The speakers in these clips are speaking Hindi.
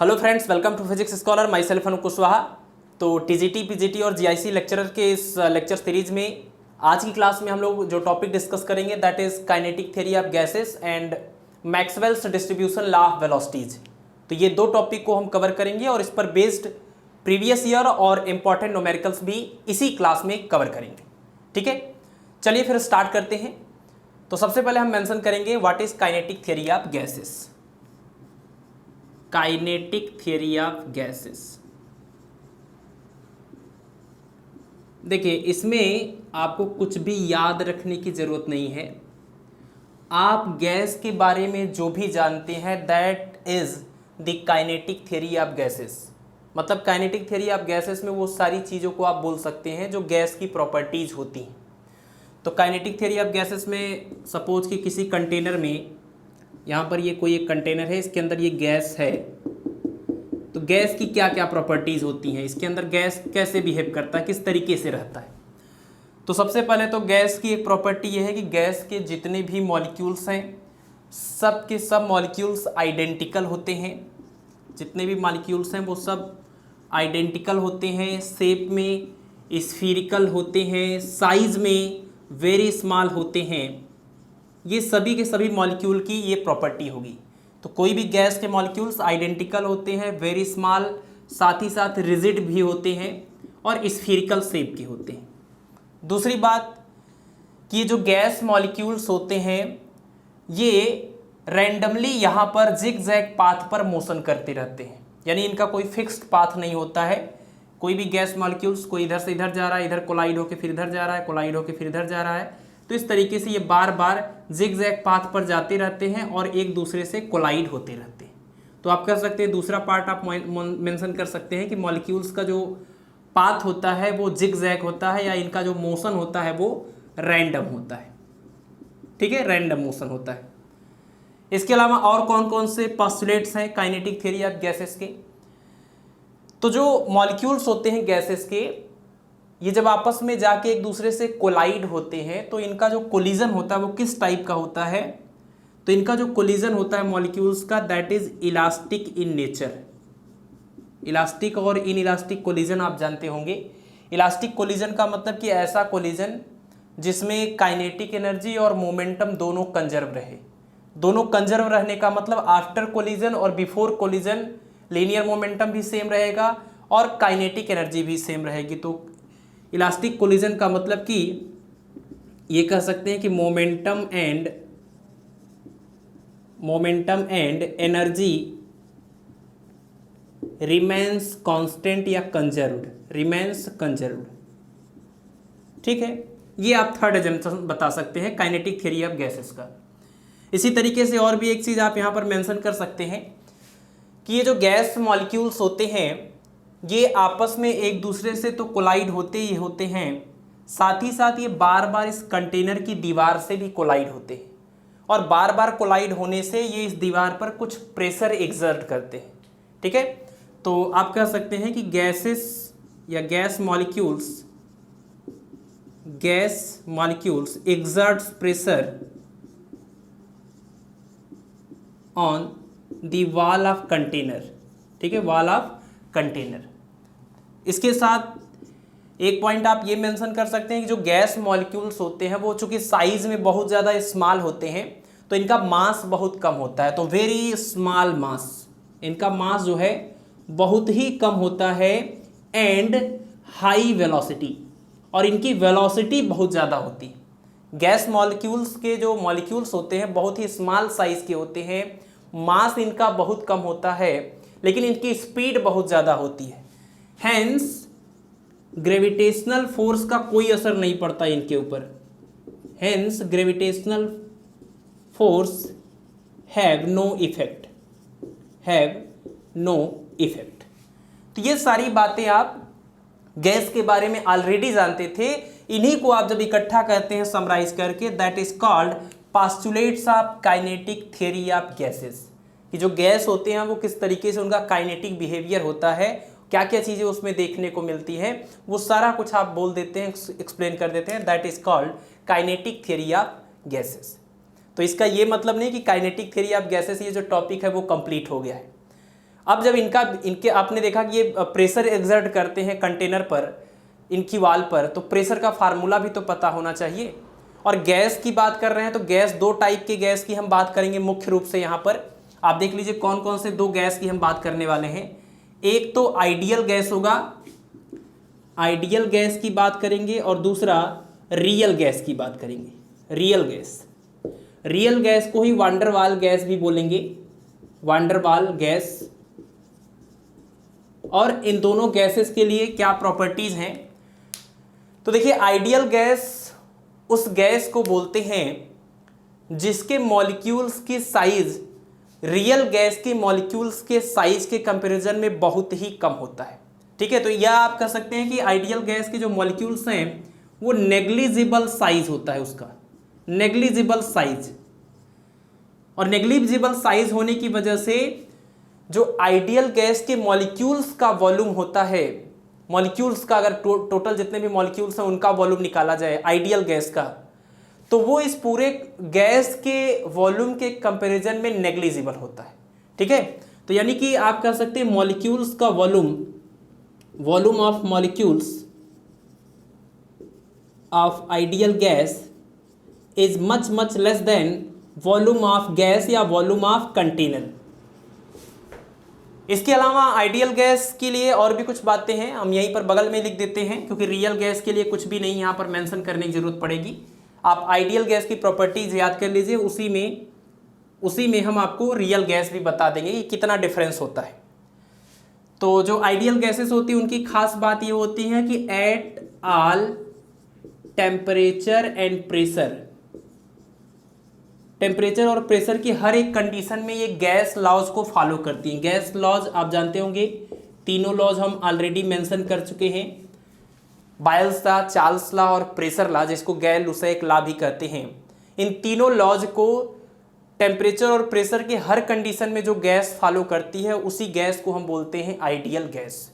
Hello friends, welcome to physics scholar. My self Anup Kushwaha. तो टीजीटी, पीजीटी और जीआईसी लेक्चरर के इस लेक्चर सीरीज में आज की क्लास में हम लोग जो टॉपिक डिस्कस करेंगे that is kinetic theory of gases and Maxwell's distribution law of velocities. तो ये दो टॉपिक को हम कवर करेंगे और इस पर बेस्ड प्रीवियस ईयर और इंपॉर्टेंट न्यूमेरिकल्स भी इसी क्लास में कवर करेंगे। ठीक है, चलिए फिर स्टार्ट करते हैं। तो सबसे पहले हम मेंशन करेंगे what is kinetic theory of gases. Kinetic theory of gases, देखिए इसमें आपको कुछ भी याद रखने की जरूरत नहीं है। आप गैस के बारे में जो भी जानते हैं that is the kinetic theory of gases. मतलब काइनेटिक थ्योरी ऑफ गैसेस में वो सारी चीज़ों को आप बोल सकते हैं जो गैस की प्रॉपर्टीज होती हैं। तो काइनेटिक थ्योरी ऑफ गैसेस में सपोज कि किसी कंटेनर में, यहाँ पर ये कोई एक कंटेनर है, इसके अंदर ये गैस है, तो गैस की क्या क्या प्रॉपर्टीज़ होती हैं, इसके अंदर गैस कैसे बिहेव करता है, किस तरीके से रहता है। तो सबसे पहले तो गैस की एक प्रॉपर्टी ये है कि गैस के जितने भी मॉलिक्यूल्स हैं सब के सब मॉलिक्यूल्स आइडेंटिकल होते हैं। जितने भी मॉलिक्यूल्स हैं वो सब आइडेंटिकल होते हैं, शेप में स्फीरिकल होते हैं, साइज में वेरी स्मॉल होते हैं। ये सभी के सभी मॉलिक्यूल की ये प्रॉपर्टी होगी। तो कोई भी गैस के मॉलिक्यूल्स आइडेंटिकल होते हैं, वेरी स्मॉल, साथ ही साथ रिजिड भी होते हैं और स्फीरिकल शेप के होते हैं। दूसरी बात कि ये जो गैस मॉलिक्यूल्स होते हैं ये रैंडमली यहाँ पर जिग जैग पाथ पर मोशन करते रहते हैं, यानी इनका कोई फिक्स्ड पाथ नहीं होता है। कोई भी गैस मॉलिक्यूल्स कोई इधर से इधर जा रहा है, इधर कोलाइड होकर फिर इधर जा रहा है, कोलाइड होकर फिर इधर जा रहा है। तो इस तरीके से ये बार बार जिग जैग पाथ पर जाते रहते हैं और एक दूसरे से कोलाइड होते रहते हैं। तो आप कर सकते हैं, दूसरा पार्ट आप मेंशन कर सकते हैं कि मॉलिक्यूल्स का जो पाथ होता है वो जिग जैग होता है या इनका जो मोशन होता है वो रैंडम होता है। ठीक है, रैंडम मोशन होता है। इसके अलावा और कौन कौन से पोस्टुलेट्स हैं काइनेटिक थ्योरी ऑफ गैसेस के। तो जो मॉलिक्यूल्स होते हैं गैसेस के, ये जब आपस में जाके एक दूसरे से कोलाइड होते हैं तो इनका जो कोलिजन होता है वो किस टाइप का होता है। तो इनका जो कोलिजन होता है मॉलिक्यूल्स का that is elastic in nature. Elastic और इन इलास्टिक कोलिजन आप जानते होंगे। इलास्टिक कोलिजन का मतलब कि ऐसा कोलिजन जिसमें काइनेटिक एनर्जी और मोमेंटम दोनों कंजर्व रहे। दोनों कंजर्व रहने का मतलब आफ्टर कोलिजन और बिफोर कोलिजन लीनियर मोमेंटम भी सेम रहेगा और काइनेटिक एनर्जी भी सेम रहेगी। तो इलास्टिक कोलिजन का मतलब कि ये कह सकते हैं कि momentum and energy remains constant या कंजर्व्ड, रिमेंस कंजर्व्ड। ठीक है, ये आप थर्ड एजम्पशन बता सकते हैं काइनेटिक थ्योरी ऑफ गैसेस का। इसी तरीके से और भी एक चीज़ आप यहाँ पर मेंशन कर सकते हैं कि ये जो गैस मॉलिक्यूल्स होते हैं ये आपस में एक दूसरे से तो कोलाइड होते ही होते हैं, साथ ही साथ ये बार बार इस कंटेनर की दीवार से भी कोलाइड होते हैं और बार बार कोलाइड होने से ये इस दीवार पर कुछ प्रेशर एक्सर्ट करते हैं। ठीक है, तो आप कह सकते हैं कि गैसेस या gas molecules exerts pressure on the wall of container. ठीक है, वॉल ऑफ कंटेनर। इसके साथ एक पॉइंट आप ये मेंशन कर सकते हैं कि जो गैस मॉलिक्यूल्स होते हैं वो चूंकि साइज में बहुत ज़्यादा स्मॉल होते हैं तो इनका मास बहुत कम होता है। तो वेरी स्मॉल मास, इनका मास जो है बहुत ही कम होता है एंड हाई वेलोसिटी, और इनकी वेलोसिटी बहुत ज़्यादा होती है। गैस मॉलिक्यूल्स के जो मॉलिक्यूल्स होते हैं बहुत ही स्मॉल साइज के होते हैं, मास इनका बहुत कम होता है लेकिन इनकी स्पीड बहुत ज़्यादा होती है। हैंस ग्रेविटेशनल फोर्स का कोई असर नहीं पड़ता इनके ऊपर। Hence gravitational force have no effect, तो ये सारी बातें आप गैस के बारे में ऑलरेडी जानते थे। इन्हीं को आप जब इकट्ठा करते हैं समराइज करके that is called postulates of kinetic theory of gases. कि जो गैस होते हैं वो किस तरीके से उनका काइनेटिक बिहेवियर होता है, क्या क्या चीज़ें उसमें देखने को मिलती है, वो सारा कुछ आप बोल देते हैं, एक्सप्लेन कर देते हैं। That is called kinetic theory of gases. तो इसका ये मतलब नहीं कि काइनेटिक थ्योरी ऑफ गैसेस ये जो टॉपिक है वो कंप्लीट हो गया है। अब जब इनके आपने देखा कि ये प्रेशर एक्सर्ट करते हैं कंटेनर पर, इनकी वाल पर, तो प्रेशर का फार्मूला भी तो पता होना चाहिए। और गैस की बात कर रहे हैं तो गैस, दो टाइप के गैस की हम बात करेंगे मुख्य रूप से। यहाँ पर आप देख लीजिए कौन कौन से दो गैस की हम बात करने वाले हैं। एक तो आइडियल गैस होगा, आइडियल गैस की बात करेंगे, और दूसरा रियल गैस की बात करेंगे। रियल गैस, रियल गैस को ही वांडरवाल गैस भी बोलेंगे, वांडरवाल गैस। और इन दोनों गैसेस के लिए क्या प्रॉपर्टीज हैं, तो देखिए आइडियल गैस उस गैस को बोलते हैं जिसके मॉलिक्यूल्स की साइज रियल गैस के मॉलिक्यूल्स के साइज के कंपैरिजन में बहुत ही कम होता है। ठीक है, तो यह आप कह सकते हैं कि आइडियल गैस के जो मॉलिक्यूल्स हैं वो नेग्लिजिबल साइज होता है उसका, नेग्लिजिबल साइज। और नेग्लिजिबल साइज होने की वजह से जो आइडियल गैस के मॉलिक्यूल्स का वॉल्यूम होता है, मॉलिक्यूल्स का अगर टोटल जितने भी मॉलिक्यूल्स हैं उनका वॉल्यूम निकाला जाए आइडियल गैस का, तो वो इस पूरे गैस के वॉल्यूम के कंपैरिजन में नेग्लिजिबल होता है। ठीक है, तो यानी कि आप कह सकते हैं मॉलिक्यूल्स का volume, volume of molecules of ideal gas is much much less than volume of gas या वॉल्यूम ऑफ कंटेनर। इसके अलावा आइडियल गैस के लिए और भी कुछ बातें हैं, हम यहीं पर बगल में लिख देते हैं क्योंकि रियल गैस के लिए कुछ भी नहीं यहाँ पर मेंशन करने की जरूरत पड़ेगी। आप आइडियल गैस की प्रॉपर्टीज याद कर लीजिए, उसी में हम आपको रियल गैस भी बता देंगे कि कितना डिफरेंस होता है। तो जो आइडियल गैसेस होती है उनकी खास बात ये होती है कि at all temperature and pressure, temperature और प्रेशर की हर एक कंडीशन में ये गैस लॉज को फॉलो करती हैं। गैस लॉज आप जानते होंगे, तीनों लॉज हम ऑलरेडी मेंशन कर चुके हैं, बायल्स लॉ, चार्ल्स लॉ और प्रेशर लॉ, जिसको गैर लुसेक लॉ भी कहते हैं। इन तीनों लॉज को टेम्परेचर और प्रेशर की हर कंडीशन में जो गैस फॉलो करती है उसी गैस को हम बोलते हैं आइडियल गैस।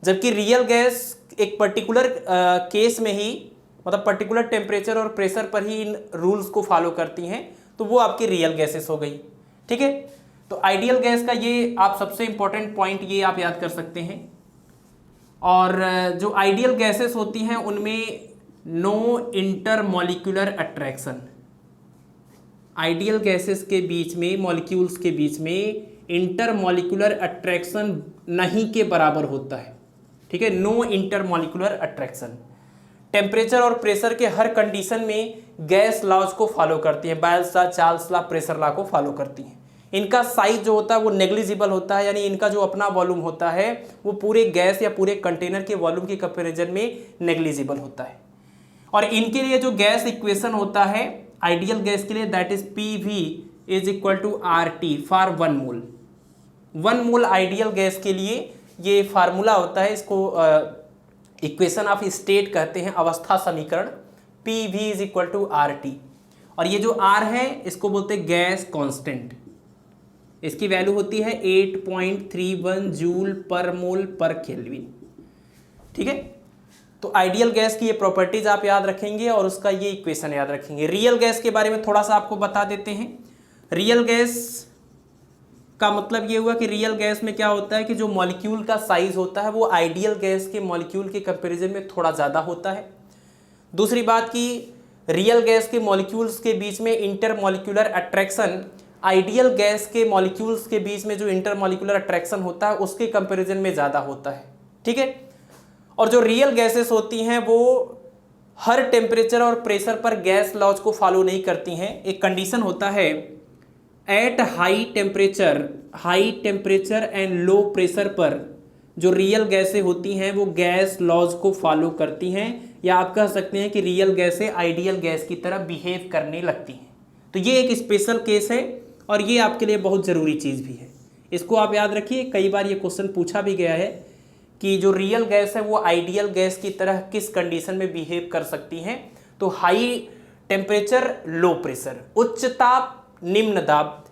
जबकि रियल गैस एक पर्टिकुलर केस में ही, मतलब पर्टिकुलर टेम्परेचर और प्रेशर पर ही इन रूल्स को फॉलो करती हैं, तो वो आपकी रियल गैसेस हो गई। ठीक है, तो आइडियल गैस का ये आप सबसे इंपॉर्टेंट पॉइंट ये आप याद कर सकते हैं। और जो आइडियल गैसेस होती हैं उनमें no intermolecular attraction, ideal gases के बीच में, मॉलिक्यूल्स के बीच में इंटरमॉलिक्यूलर अट्रैक्शन नहीं के बराबर होता है। ठीक है, नो इंटरमॉलिक्यूलर अट्रैक्शन। टेम्परेचर और प्रेशर के हर कंडीशन में गैस लॉज को फॉलो करती है, बायल्स law, Charles law, pressure law को फॉलो करती हैं। इनका साइज जो होता है वो नेग्लिजिबल होता है, यानी इनका जो अपना वॉल्यूम होता है वो पूरे गैस या पूरे कंटेनर के वॉल्यूम के कंपैरिजन में नेग्लिजिबल होता है। और इनके लिए जो गैस इक्वेशन होता है आइडियल गैस के लिए, that is PV is equal to RT for 1 mole. 1 mole ideal gas के लिए ये फार्मूला होता है, इसको इक्वेशन ऑफ स्टेट कहते हैं, अवस्था समीकरण। PV is equal to RT, और ये जो R है इसको बोलते हैं गैस कांस्टेंट। इसकी वैल्यू होती है 8.31 जूल पर मोल पर केल्विन। ठीक है, तो आइडियल गैस की ये प्रॉपर्टीज आप याद रखेंगे और उसका ये इक्वेशन याद रखेंगे। रियल गैस के बारे में थोड़ा सा आपको बता देते हैं। रियल गैस का मतलब ये हुआ कि रियल गैस में क्या होता है कि जो मॉलिक्यूल का साइज होता है वो आइडियल गैस के मॉलिक्यूल के कंपैरिजन में थोड़ा ज़्यादा होता है। दूसरी बात कि रियल गैस के मॉलिक्यूल्स के बीच में इंटरमॉलिक्यूलर अट्रैक्शन आइडियल गैस के मॉलिक्यूल्स के बीच में जो इंटरमॉलिक्यूलर अट्रैक्शन होता है उसके कंपैरिजन में ज़्यादा होता है। ठीक है, और जो रियल गैसेस होती हैं वो हर टेम्परेचर और प्रेशर पर गैस लॉज को फॉलो नहीं करती हैं। एक कंडीशन होता है at high temperature and low pressure पर जो रियल गैसें होती हैं वो गैस लॉज को फॉलो करती हैं, या आप कह सकते हैं कि रियल गैसें आइडियल गैस की तरह बिहेव करने लगती हैं। तो ये एक स्पेशल केस है और ये आपके लिए बहुत ज़रूरी चीज़ भी है, इसको आप याद रखिए। कई बार ये क्वेश्चन पूछा भी गया है कि जो रियल गैस है वो आइडियल गैस की तरह किस कंडीशन में बिहेव कर सकती हैं। तो हाई टेम्परेचर लो प्रेशर, उच्च ताप निम्न दाब,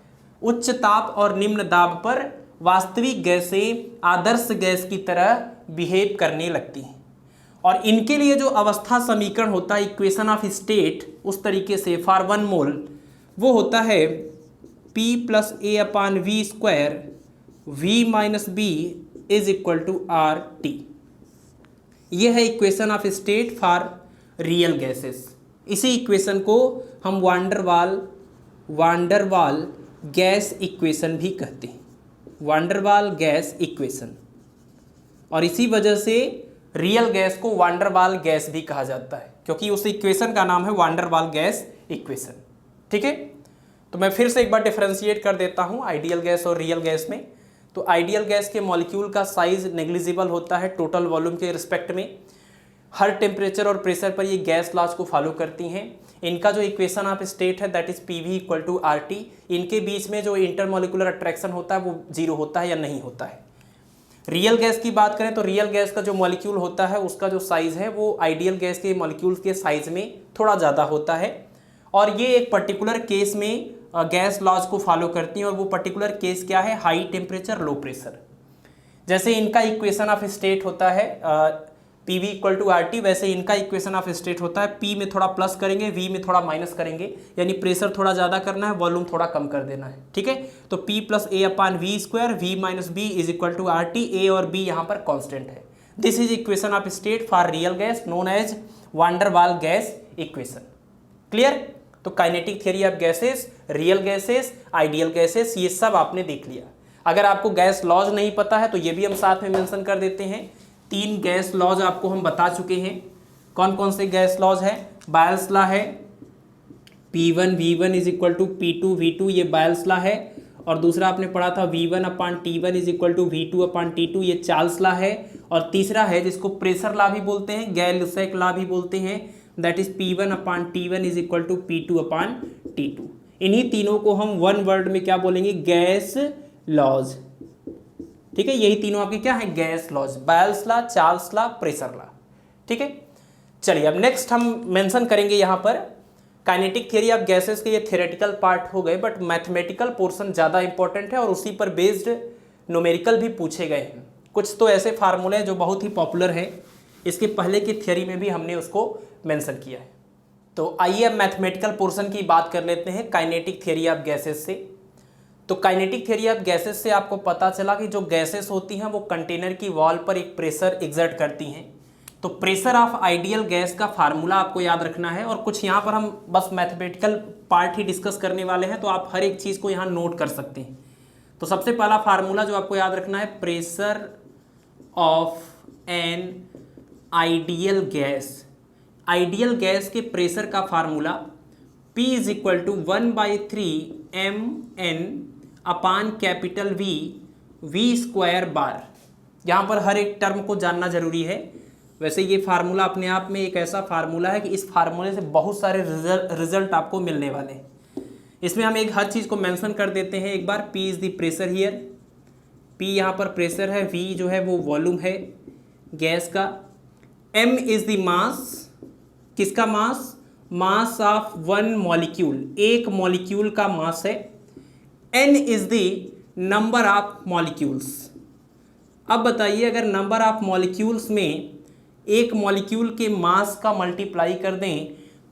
उच्च ताप और निम्न दाब पर वास्तविक गैसें आदर्श गैस की तरह बिहेव करने लगती हैं। और इनके लिए जो अवस्था समीकरण होता है, इक्वेशन ऑफ स्टेट, उस तरीके से फॉर 1 मोल वो होता है P + A/V² V minus B is equal to R T. ये है equation of state for real gases. इसी इक्वेशन को हम वांडरवाल गैस इक्वेशन भी कहते हैं, वांडरवाल गैस इक्वेशन। और इसी वजह से रियल गैस को वांडरवाल गैस भी कहा जाता है, क्योंकि उस इक्वेशन का नाम है वांडरवाल गैस इक्वेशन। ठीक है, तो मैं फिर से एक बार डिफरेंशिएट कर देता हूँ आइडियल गैस और रियल गैस में। तो आइडियल गैस के मॉलिक्यूल का साइज नेग्लिजिबल होता है टोटल वॉल्यूम के रिस्पेक्ट में। हर टेम्परेचर और प्रेशर पर ये गैस लॉज को फॉलो करती हैं। इनका जो इक्वेशन ऑफ स्टेट है that is PV equal to RT। इनके बीच में जो इंटरमोलिकुलर अट्रैक्शन होता है वो जीरो होता है या नहीं होता है। रियल गैस की बात करें तो रियल गैस का जो मॉलिक्यूल होता है उसका जो साइज़ है वो आइडियल गैस के मॉलिक्यूल्स के साइज़ में थोड़ा ज़्यादा होता है, और ये एक पर्टिकुलर केस में गैस लॉज को फॉलो करती हैं। और वो पर्टिकुलर केस क्या है? High temperature low pressure. जैसे इनका इक्वेशन ऑफ स्टेट होता है PV इक्वल टू RT, वैसे इनका इक्वेशन ऑफ स्टेट होता है P में थोड़ा प्लस करेंगे, V में थोड़ा माइनस करेंगे, यानी प्रेशर थोड़ा ज़्यादा करना है, वॉल्यूम थोड़ा कम कर देना है। ठीक है, तो P plus A upon V square, V minus B is equal to RT। A और B यहाँ पर कॉन्स्टेंट है। This is equation of state for real gas known as van der Waals gas equation. Clear? तो kinetic theory of gases, real gases, ideal gases, ये सब आपने देख लिया। अगर आपको गैस लॉज नहीं पता है तो ये भी हम साथ में मेंशन कर देते हैं। 3 गैस लॉज आपको हम बता चुके हैं। कौन कौन से गैस लॉज है? बायल्स लॉ है, P1 V1 is equal to P2 V2, ये बायल्स लॉ है। और दूसरा आपने पढ़ा था V1 upon T1 is equal to V2 upon T2, ये चार्ल्स लॉ है। और तीसरा है जिसको प्रेशर लॉ भी बोलते हैं, गैल-लुसैक लॉ भी बोलते हैं, that is P1 upon T1 is equal to P2 upon T2। इन्हीं तीनों को हम वन वर्ड में क्या बोलेंगे? Gas laws. ठीक है, यही तीनों आपके क्या है? Gas laws, Boyle's law, Charles law, pressure law. ठीक है, चलिए अब नेक्स्ट हम मेंशन करेंगे यहाँ पर काइनेटिक थ्योरी ऑफ गैसेस के। ये थ्योरेटिकल पार्ट हो गए, बट मैथमेटिकल पोर्शन ज़्यादा इंपॉर्टेंट है और उसी पर बेस्ड न्यूमेरिकल भी पूछे गए हैं। कुछ तो ऐसे फार्मूले जो बहुत ही पॉपुलर है, इसके पहले की थ्योरी में भी हमने उसको मेंशन किया है। तो आइए अब मैथमेटिकल पोर्शन की बात कर लेते हैं काइनेटिक थ्योरी ऑफ गैसेस से। तो काइनेटिक थ्योरी ऑफ गैसेस से आपको पता चला कि जो गैसेस होती हैं वो कंटेनर की वॉल पर एक प्रेशर एग्जर्ट करती हैं। तो प्रेशर ऑफ आइडियल गैस का फार्मूला आपको याद रखना है, और कुछ यहाँ पर हम बस मैथमेटिकल पार्ट ही डिस्कस करने वाले हैं, तो आप हर एक चीज़ को यहाँ नोट कर सकते हैं। तो सबसे पहला फार्मूला जो आपको याद रखना है, pressure of an ideal gas. Ideal gas के प्रेशर का formula P is equal to 1/3 mn upon capital V square bar. यहाँ पर हर एक टर्म को जानना जरूरी है। वैसे ये फार्मूला अपने आप में एक ऐसा फार्मूला है कि इस फार्मूले से बहुत सारे रिजल्ट आपको मिलने वाले हैं। इसमें हम एक हर चीज़ को मेंशन कर देते हैं एक बार। P is the pressure here, P यहाँ पर प्रेशर है, V जो है वो वॉल्यूम है गैस का, M इज़ द मास, किसका मास? मास ऑफ वन मॉलिक्यूल, एक मॉलिक्यूल का मास है। N is the number of molecules. अब बताइए, अगर नंबर ऑफ मॉलिक्यूल्स में एक मॉलिक्यूल के मास का मल्टीप्लाई कर दें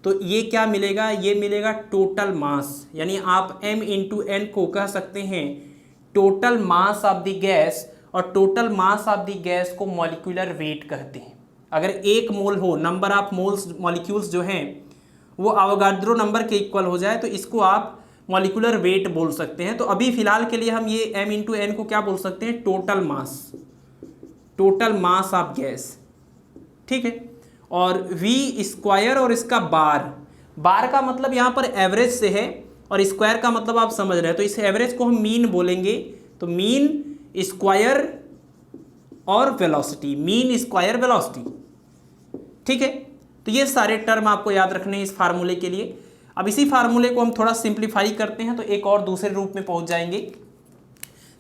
तो ये क्या मिलेगा? ये मिलेगा टोटल मास। यानी आप M इंटू N को कह सकते हैं total mass of the gas, और total mass of the gas को मॉलिक्यूलर वेट कहते हैं। अगर एक मोल हो, नंबर ऑफ मोल्स मॉलिक्यूल्स जो हैं वो अवोगाड्रो नंबर के इक्वल हो जाए तो इसको आप मॉलिक्यूलर वेट बोल सकते हैं। तो अभी फिलहाल के लिए हम ये M इंटू N को क्या बोल सकते हैं? Total mass, total mass of gas. ठीक है, और V स्क्वायर और इसका बार, बार का मतलब यहाँ पर एवरेज से है और स्क्वायर का मतलब आप समझ रहे हैं, तो इस एवरेज को हम मीन बोलेंगे। तो मीन स्क्वायर और वेलोसिटी, मीन स्क्वायर वेलोसिटी। ठीक है, तो ये सारे टर्म आपको याद रखने हैं इस फार्मूले के लिए। अब इसी फार्मूले को हम थोड़ा सिंप्लीफाई करते हैं तो एक और दूसरे रूप में पहुंच जाएंगे।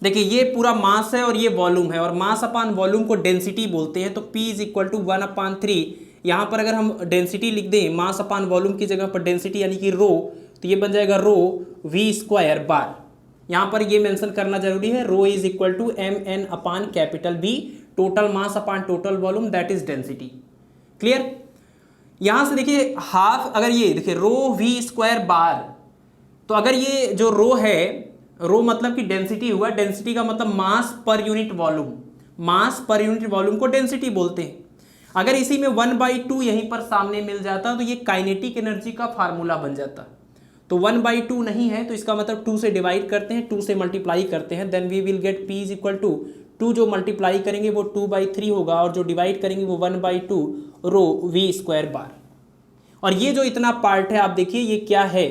देखिए, ये पूरा मास है और ये वॉल्यूम है, और मास अपान वॉल्यूम को डेंसिटी बोलते हैं। तो P इज इक्वल टू 1/3। यहाँ पर अगर हम डेंसिटी लिख दें, मास अपान वॉल्यूम की जगह पर डेंसिटी यानी कि रो, तो ये बन जाएगा रो V स्क्वायर बार। यहाँ पर ये मेंशन करना जरूरी है, rho is equal to mn upon capital B, total mass upon total volume, that is density. Clear? यहाँ से देखिए हाफ, अगर ये देखिए रो V स्क्वायर बार, तो अगर ये जो रो है रो मतलब कि डेंसिटी हुआ, डेंसिटी का मतलब मास पर यूनिट वॉल्यूम, मास पर यूनिट वॉल्यूम को डेंसिटी बोलते हैं। अगर इसी में 1/2 यहीं पर सामने मिल जाता तो ये काइनेटिक एनर्जी का फार्मूला बन जाता। तो 1/2 नहीं है तो इसका मतलब 2 से डिवाइड करते हैं, 2 से मल्टीप्लाई करते हैं, then we will get P is equal to 2 जो मल्टीप्लाई करेंगे वो 2/3 होगा और जो डिवाइड करेंगे वो 1/2 रो V स्क्वायर बार। और ये जो इतना पार्ट है आप देखिए ये क्या है,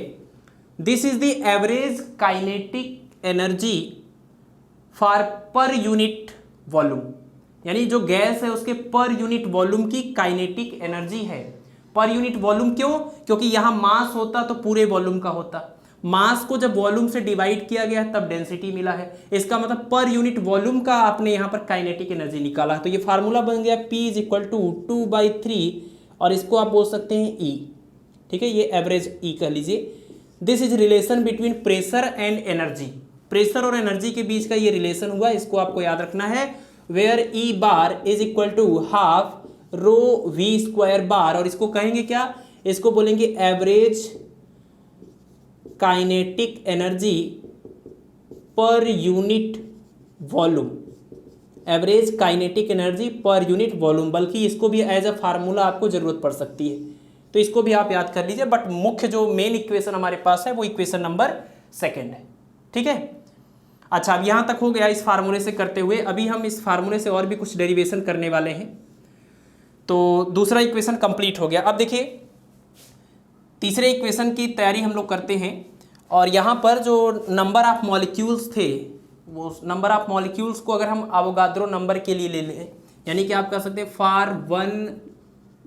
this is the average kinetic energy for पर यूनिट वॉल्यूम, यानी जो गैस है उसके पर यूनिट वॉल्यूम की काइनेटिक एनर्जी है। पर यूनिट वॉल्यूम क्यों? क्योंकि यहां मास होता तो पूरे वॉल्यूम का होता, मास को जब वॉल्यूम से डिवाइड किया गया तब डेंसिटी मिला है, इसका मतलब पर यूनिट वॉल्यूम का आपने यहां पर काइनेटिक एनर्जी निकाला। तो ये फार्मूला बन गया P इज इक्वल टू 2/3 और इसको आप बोल सकते हैं E, ठीक है, ये एवरेज E कह लीजिए। This is relation between pressure and energy, pressure और एनर्जी के बीच का ये रिलेशन हुआ, इसको आपको याद रखना है। Where E bar is equal to half rho V square bar, और इसको कहेंगे क्या, इसको बोलेंगे average kinetic energy per unit volume, average kinetic energy per unit volume, बल्कि इसको भी एज अ फार्मूला आपको जरूरत पड़ सकती है, तो इसको भी आप याद कर लीजिए। बट मुख्य जो मेन इक्वेशन हमारे पास है वो इक्वेशन नंबर 2 है, ठीक है। अच्छा, अब यहां तक हो गया इस फार्मूले से करते हुए। अभी हम इस फार्मूले से और भी कुछ डेरिवेशन करने वाले हैं, तो दूसरा इक्वेशन कंप्लीट हो गया। अब देखिए तीसरे इक्वेशन की तैयारी हम लोग करते हैं, और यहाँ पर जो नंबर ऑफ मॉलिक्यूल्स थे वो नंबर ऑफ मॉलिक्यूल्स को अगर हम अवोगाद्रो नंबर के लिए ले लें, यानी कि आप कह सकते हैं फॉर 1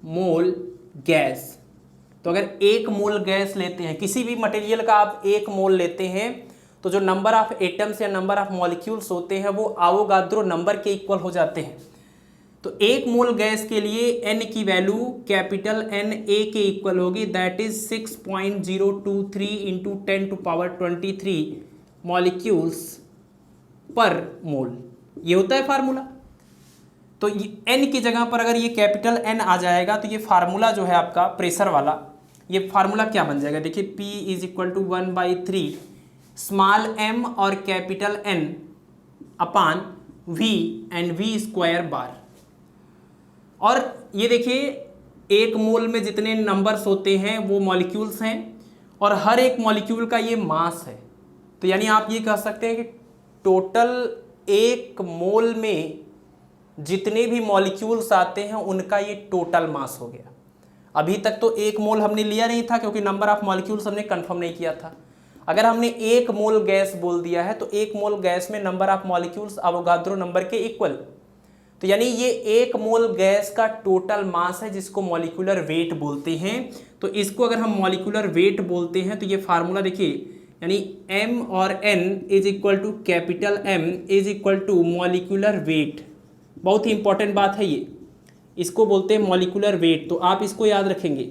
मोल गैस, तो अगर 1 मोल गैस लेते हैं, किसी भी मटेरियल का आप 1 मोल लेते हैं, तो जो नंबर ऑफ एटम्स या नंबर ऑफ मॉलिक्यूल्स होते हैं वो अवोगाद्रो नंबर के इक्वल हो जाते हैं। तो 1 मोल गैस के लिए n की वैल्यू कैपिटल N A के इक्वल होगी, दैट इज 6.023 इंटू 10⁻23 मॉलिक्यूल्स पर मोल, ये होता है फार्मूला। तो n की जगह पर अगर ये कैपिटल N आ जाएगा तो ये फार्मूला जो है आपका प्रेशर वाला, ये फार्मूला क्या बन जाएगा, देखिए P is equal to 1/3 small m और capital N upon V and V square bar. और ये देखिए 1 मोल में जितने नंबर्स होते हैं वो मॉलिक्यूल्स हैं, और हर एक मॉलिक्यूल का ये मास है, तो यानी आप ये कह सकते हैं कि टोटल 1 मोल में जितने भी मॉलिक्यूल्स आते हैं उनका ये टोटल मास हो गया। अभी तक तो 1 मोल हमने लिया नहीं था क्योंकि नंबर ऑफ मॉलिक्यूल्स हमने कंफर्म नहीं किया था। अगर हमने 1 मोल गैस बोल दिया है तो 1 मोल गैस में number of molecules Avogadro number के इक्वल, तो यानी ये 1 मोल गैस का टोटल मास है जिसको मॉलिक्यूलर वेट बोलते हैं। तो इसको अगर हम मॉलिक्यूलर वेट बोलते हैं तो ये फार्मूला देखिए, यानी m और n is equal to capital M is equal to molecular weight. बहुत ही इंपॉर्टेंट बात है ये, इसको बोलते हैं मॉलिक्यूलर वेट, तो आप इसको याद रखेंगे।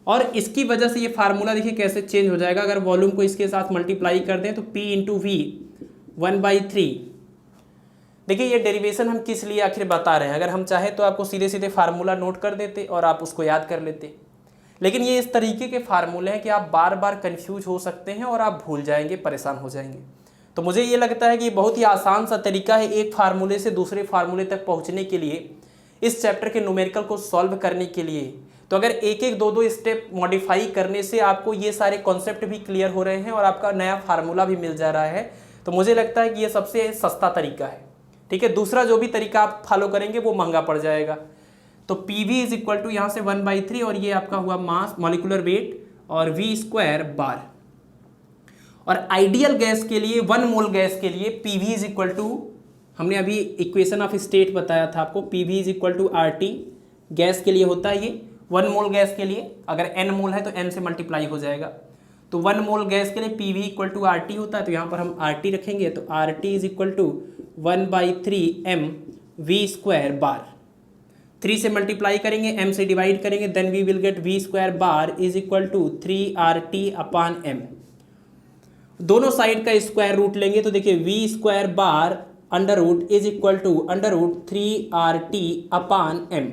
और इसकी वजह से ये फार्मूला देखिए कैसे चेंज हो जाएगा, अगर वॉल्यूम को इसके साथ मल्टीप्लाई कर दें तो P इंटू वी 1/3। देखिए ये डेरिवेशन हम किस लिए आखिर बता रहे हैं, अगर हम चाहे तो आपको सीधे सीधे फार्मूला नोट कर देते और आप उसको याद कर लेते, लेकिन ये इस तरीके के फार्मूले हैं कि आप बार बार कंफ्यूज हो सकते हैं और आप भूल जाएंगे, परेशान हो जाएंगे। तो मुझे ये लगता है कि ये बहुत ही आसान सा तरीका है एक फार्मूले से दूसरे फार्मूले तक पहुँचने के लिए, इस चैप्टर के न्यूमेरिकल को सॉल्व करने के लिए। तो अगर एक एक दो स्टेप मॉडिफाई करने से आपको ये सारे कॉन्सेप्ट भी क्लियर हो रहे हैं और आपका नया फार्मूला भी मिल जा रहा है, तो मुझे लगता है कि ये सबसे सस्ता तरीका है, ठीक है। दूसरा जो भी तरीका आप फॉलो करेंगे वो महंगा पड़ जाएगा। तो PV इज इक्वल टू यहाँ से 1/3 और ये आपका हुआ मास मॉलिक्यूलर वेट और V स्क्वायर बार। और आइडियल गैस के लिए 1 मोल गैस के लिए PV इज इक्वल टू, हमने अभी इक्वेशन ऑफ स्टेट बताया था आपको, PV is equal to RT gas के लिए होता है ये। 1 मोल गैस के लिए अगर n मोल है तो n से मल्टीप्लाई हो जाएगा, तो 1 मोल गैस के लिए PV इक्वल टू RT होता है, तो यहाँ पर हम RT रखेंगे, तो RT is equal to 1/3 m V square bar. 3 से मल्टीप्लाई करेंगे, m से डिवाइड करेंगे, then we will get V square bar is equal to 3RT upon m। दोनों साइड का स्क्वायर रूट लेंगे तो देखिए V square bar under root is equal to under root 3RT upon m।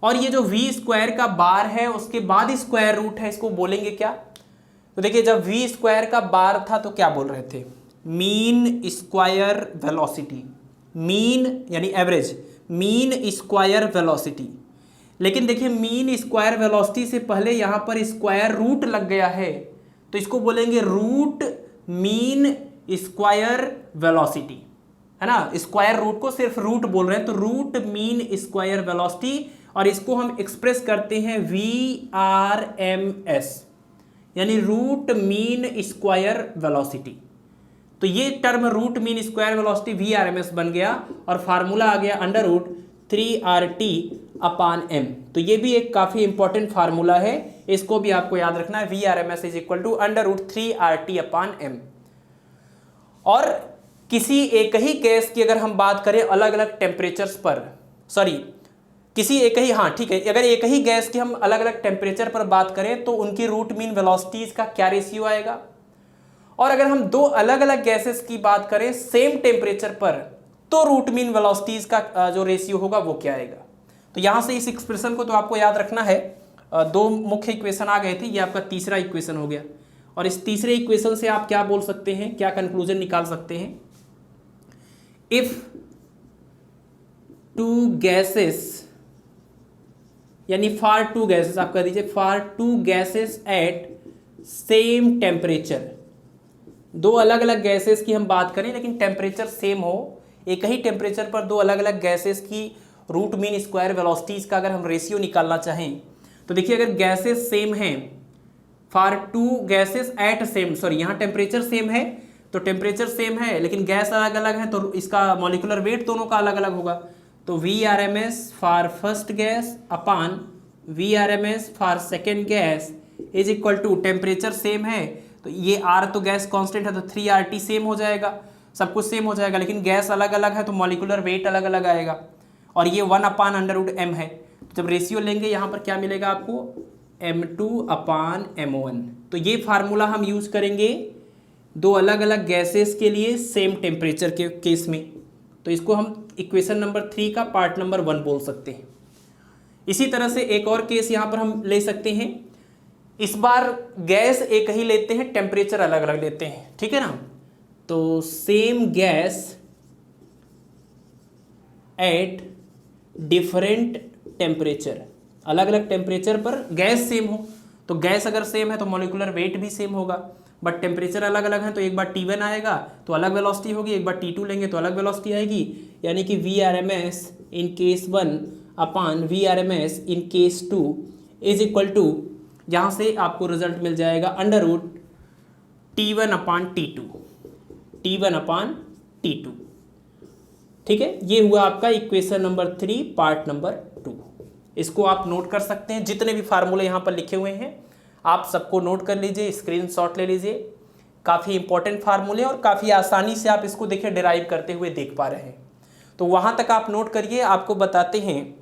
और ये जो V स्क्वायर का बार है उसके बाद स्क्वायर रूट है, इसको बोलेंगे क्या, तो देखिए जब वी स्क्वायर का बार था तो क्या बोल रहे थे, मीन स्क्वायर वेलोसिटी, मीन यानी एवरेज, मीन स्क्वायर वेलोसिटी। लेकिन देखिए मीन स्क्वायर वेलोसिटी से पहले यहाँ पर स्क्वायर रूट लग गया है, तो इसको बोलेंगे रूट मीन स्क्वायर वेलोसिटी, है ना। स्क्वायर रूट को सिर्फ रूट बोल रहे हैं, तो रूट मीन स्क्वायर वेलोसिटी, और इसको हम एक्सप्रेस करते हैं VRMS, यानी रूट मीन स्क्वायर वेलोसिटी। तो ये term root mean square velocity VRMS बन गया, और फार्मूला आ गया अंडर रूट 3RT/m। तो ये भी एक काफ़ी इंपॉर्टेंट फार्मूला है, इसको भी आपको याद रखना है, VRMS is equal to under root 3RT/m। और किसी एक ही गैस की अगर हम बात करें अलग अलग टेम्परेचर्स पर, सॉरी किसी एक ही, हाँ ठीक है, अगर एक ही गैस की हम अलग अलग टेम्परेचर पर बात करें तो उनकी रूट मीन वेलोसिटीज का क्या रेशियो आएगा, और अगर हम दो अलग अलग गैसेस की बात करें सेम टेम्परेचर पर तो रूट मीन वेलोसिटीज का जो रेशियो होगा वो क्या आएगा। तो यहां से इस एक्सप्रेशन को तो आपको याद रखना है। दो मुख्य इक्वेशन आ गए थे, ये आपका तीसरा इक्वेशन हो गया, और इस तीसरे इक्वेशन से आप क्या बोल सकते हैं, क्या कंक्लूजन निकाल सकते हैं, इफ टू गैसेस, यानी फॉर टू गैसेस, आप कह दीजिए for two gases at same temperature, दो अलग अलग गैसेस की हम बात करें लेकिन टेम्परेचर सेम हो, एक ही टेम्परेचर पर दो अलग अलग गैसेस की रूट मीन स्क्वायर वेलोसिटीज का अगर हम रेशियो निकालना चाहें, तो देखिए अगर गैसेस सेम हैं, for two gases at same, sorry यहाँ टेम्परेचर सेम है, तो टेम्परेचर सेम है लेकिन गैस अलग अलग है, तो इसका मॉलिक्यूलर वेट दोनों का अलग अलग होगा। तो VRMS for first gas upon VRMS for second gas is equal to, temperature same है तो ये R तो गैस कांस्टेंट है, तो 3RT सेम हो जाएगा, सब कुछ सेम हो जाएगा, लेकिन गैस अलग अलग है तो मॉलिक्यूलर वेट अलग अलग आएगा, और ये 1/√m है। जब रेशियो लेंगे यहाँ पर क्या मिलेगा आपको, M2/M1। तो ये फार्मूला हम यूज करेंगे दो अलग अलग गैसेस के लिए सेम टेम्परेचर के केस में, तो इसको हम इक्वेशन नंबर 3 का पार्ट नंबर 1 बोल सकते हैं। इसी तरह से एक और केस यहाँ पर हम ले सकते हैं, इस बार गैस एक ही लेते हैं, टेम्परेचर अलग अलग लेते हैं, ठीक है ना। तो same gas at different temperature, अलग अलग टेम्परेचर पर गैस सेम हो, तो गैस अगर सेम है तो मॉलिक्यूलर वेट भी सेम होगा, बट टेम्परेचर अलग अलग है, तो एक बार T1 आएगा तो अलग वेलोसिटी होगी, एक बार T2 लेंगे तो अलग वेलोसिटी आएगी, यानी कि VRMS in case 1 upon VRMS in case 2 is equal to, यहाँ से आपको रिजल्ट मिल जाएगा अंडर रूट T1/T2, T1/T2, ठीक है। ये हुआ आपका इक्वेशन नंबर 3 पार्ट नंबर 2। इसको आप नोट कर सकते हैं, जितने भी फार्मूले यहाँ पर लिखे हुए हैं आप सबको नोट कर लीजिए, स्क्रीनशॉट ले लीजिए, काफ़ी इंपॉर्टेंट फार्मूले और काफ़ी आसानी से आप इसको देखिए डिराइव करते हुए देख पा रहे हैं। तो वहाँ तक आप नोट करिए। आपको बताते हैं